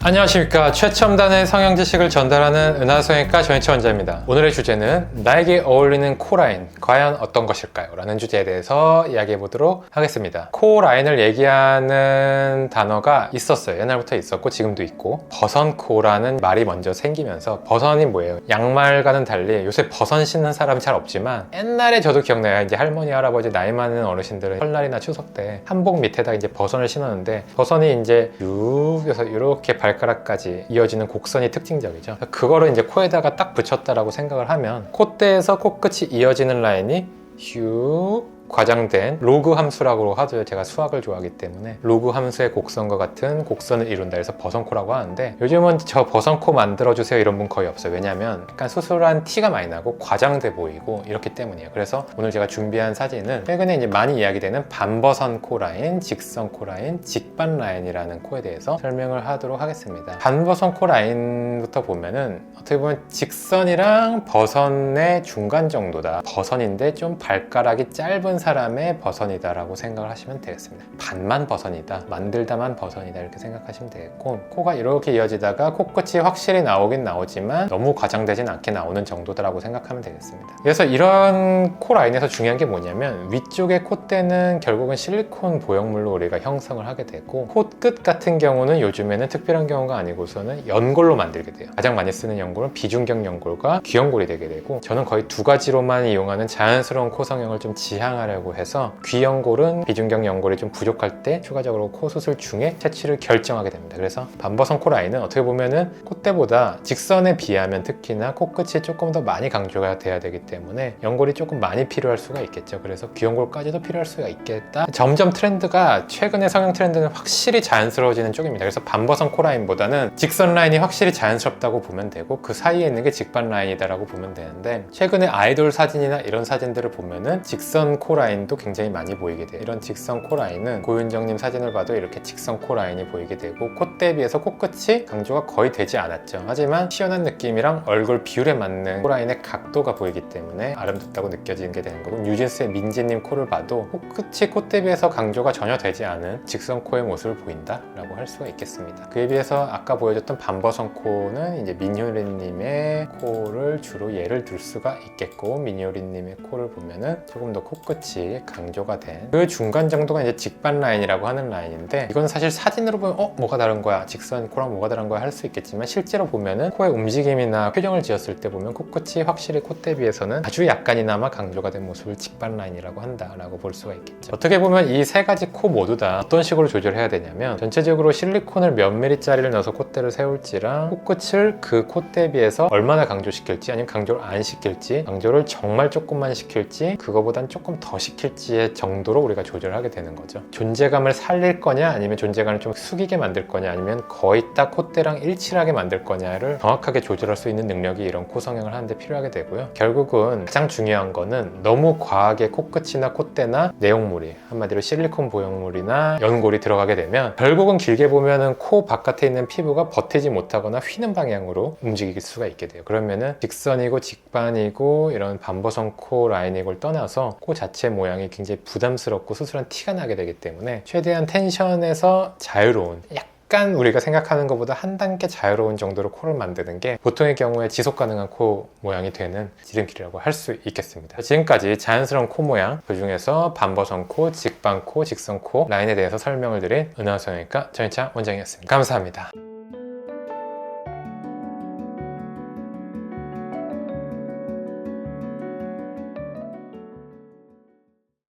안녕하십니까. 최첨단의 성형 지식을 전달하는 은하성형외과 정인철 원장입니다. 오늘의 주제는 나에게 어울리는 코라인 과연 어떤 것일까요? 라는 주제에 대해서 이야기해 보도록 하겠습니다. 코라인을 얘기하는 단어가 있었어요. 옛날부터 있었고 지금도 있고, 버선코라는 말이 먼저 생기면서, 버선이 뭐예요? 양말과는 달리 요새 버선 신는 사람이 잘 없지만 옛날에 저도 기억나요. 이제 할머니 할아버지 나이 많은 어르신들은 설날이나 추석 때 한복 밑에다 이제 버선을 신었는데, 버선이 이제 쭉 해서 이렇게 발가락까지 이어지는 곡선이 특징적이죠. 그거를 이제 코에다가 딱 붙였다라고 생각을 하면, 콧대에서 코끝이 이어지는 라인이 휴 과장된 로그 함수라고 하죠. 제가 수학을 좋아하기 때문에 로그 함수의 곡선과 같은 곡선을 이룬다 해서 버선코라고 하는데, 요즘은 저 버선코 만들어주세요 이런 분 거의 없어요. 왜냐면 약간 수술한 티가 많이 나고 과장돼 보이고 이렇기 때문이에요. 그래서 오늘 제가 준비한 사진은 최근에 이제 많이 이야기되는 반버선 코 라인, 직선 코 라인, 직반 라인이라는 코에 대해서 설명을 하도록 하겠습니다. 반버선 코 라인부터 보면은 어떻게 보면 직선이랑 버선의 중간 정도다. 버선인데 좀 발가락이 짧은 사람의 버선이다 라고 생각을 하시면 되겠습니다. 반만 버선이다, 만들다만 버선이다 이렇게 생각하시면 되겠고, 코가 이렇게 이어지다가 코끝이 확실히 나오긴 나오지만 너무 과장되진 않게 나오는 정도다 라고 생각하면 되겠습니다. 그래서 이런 코 라인에서 중요한 게 뭐냐면, 위쪽의 콧대는 결국은 실리콘 보형물로 우리가 형성을 하게 되고, 코끝 같은 경우는 요즘에는 특별한 경우가 아니고서는 연골로 만들게 돼요. 가장 많이 쓰는 연골은 비중격 연골과 귀연골이 되게 되고, 저는 거의 두 가지로만 이용하는 자연스러운 코 성형을 좀 지향하려고 해서 귀연골은 비중격 연골이 좀 부족할 때 추가적으로 코 수술 중에 채취를 결정하게 됩니다. 그래서 반버선 코 라인은 어떻게 보면은 콧대보다 직선에 비하면 특히나 코끝이 조금 더 많이 강조가 돼야 되기 때문에 연골이 조금 많이 필요할 수가 있겠죠. 그래서 귀연골까지도 필요할 수가 있겠다. 점점 트렌드가, 최근의 성형 트렌드는 확실히 자연스러워지는 쪽입니다. 그래서 반버선 코 라인보다는 직선 라인이 확실히 자연스럽다고 보면 되고, 그 사이에 있는 게 직반 라인이다라고 보면 되는데, 최근에 아이돌 사진이나 이런 사진들을 보면은 직선 코 라인도 굉장히 많이 보이게 돼요. 이런 직선 코 라인은 고윤정님 사진을 봐도 이렇게 직선 코 라인이 보이게 되고, 콧대에 비해서 코끝이 강조가 거의 되지 않았죠. 하지만 시원한 느낌이랑 얼굴 비율에 맞는 코 라인의 각도가 보이기 때문에 아름답다고 느껴지는 게 되는 거고, 뉴진스의 민지님 코를 봐도 코끝이 콧대에 비해서 강조가 전혀 되지 않은 직선 코의 모습을 보인다 라고 할 수가 있겠습니다. 그에 비해서 아까 보여줬던 반버선 코는 이제 민효린님의 코를 주로 예를 들 수가 있겠고, 민효린님의 코를 보면은 조금 더 코끝이 강조가 된 그 중간 정도가 이제 직반 라인이라고 하는 라인인데, 이건 사실 사진으로 보면 뭐가 다른 거야, 직선 코랑 뭐가 다른 거야 할 수 있겠지만, 실제로 보면은 코의 움직임이나 표정을 지었을 때 보면 코끝이 확실히 콧대에 비해서는 아주 약간이나마 강조가 된 모습을 직반 라인이라고 한다라고 볼 수가 있겠죠. 어떻게 보면 이 세 가지 코 모두 다 어떤 식으로 조절해야 되냐면, 전체적으로 실리콘을 몇 미리짜리를 넣어서 콧대를 세울지랑, 코끝을 그 콧대에 비해서 얼마나 강조시킬지, 아니면 강조를 안 시킬지, 강조를 정말 조금만 시킬지, 그거보단 조금 더 시킬지의 정도로 우리가 조절하게 되는 거죠. 존재감을 살릴 거냐, 아니면 존재감을 좀 숙이게 만들 거냐, 아니면 거의 딱 콧대랑 일치하게 만들 거냐를 정확하게 조절할 수 있는 능력이 이런 코 성형을 하는데 필요하게 되고요. 결국은 가장 중요한 거는 너무 과하게 코끝이나 콧대나 내용물이, 한마디로 실리콘 보형물이나 연골이 들어가게 되면 결국은 길게 보면은 코 바깥에 있는 피부가 버티지 못하거나 휘는 방향으로 움직일 수가 있게 돼요. 그러면은 직선이고 직반이고 이런 반버선 코 라인이걸 떠나서 코 자체 모양이 굉장히 부담스럽고 수술한 티가 나게 되기 때문에, 최대한 텐션에서 자유로운, 약간 우리가 생각하는 것보다 한 단계 자유로운 정도로 코를 만드는 게 보통의 경우에 지속 가능한 코 모양이 되는 지름길이라고 할 수 있겠습니다. 지금까지 자연스러운 코 모양, 그 중에서 반버선 코, 직반 코, 직선 코 라인에 대해서 설명을 드린 은하성형외과 정인철 원장이었습니다. 감사합니다.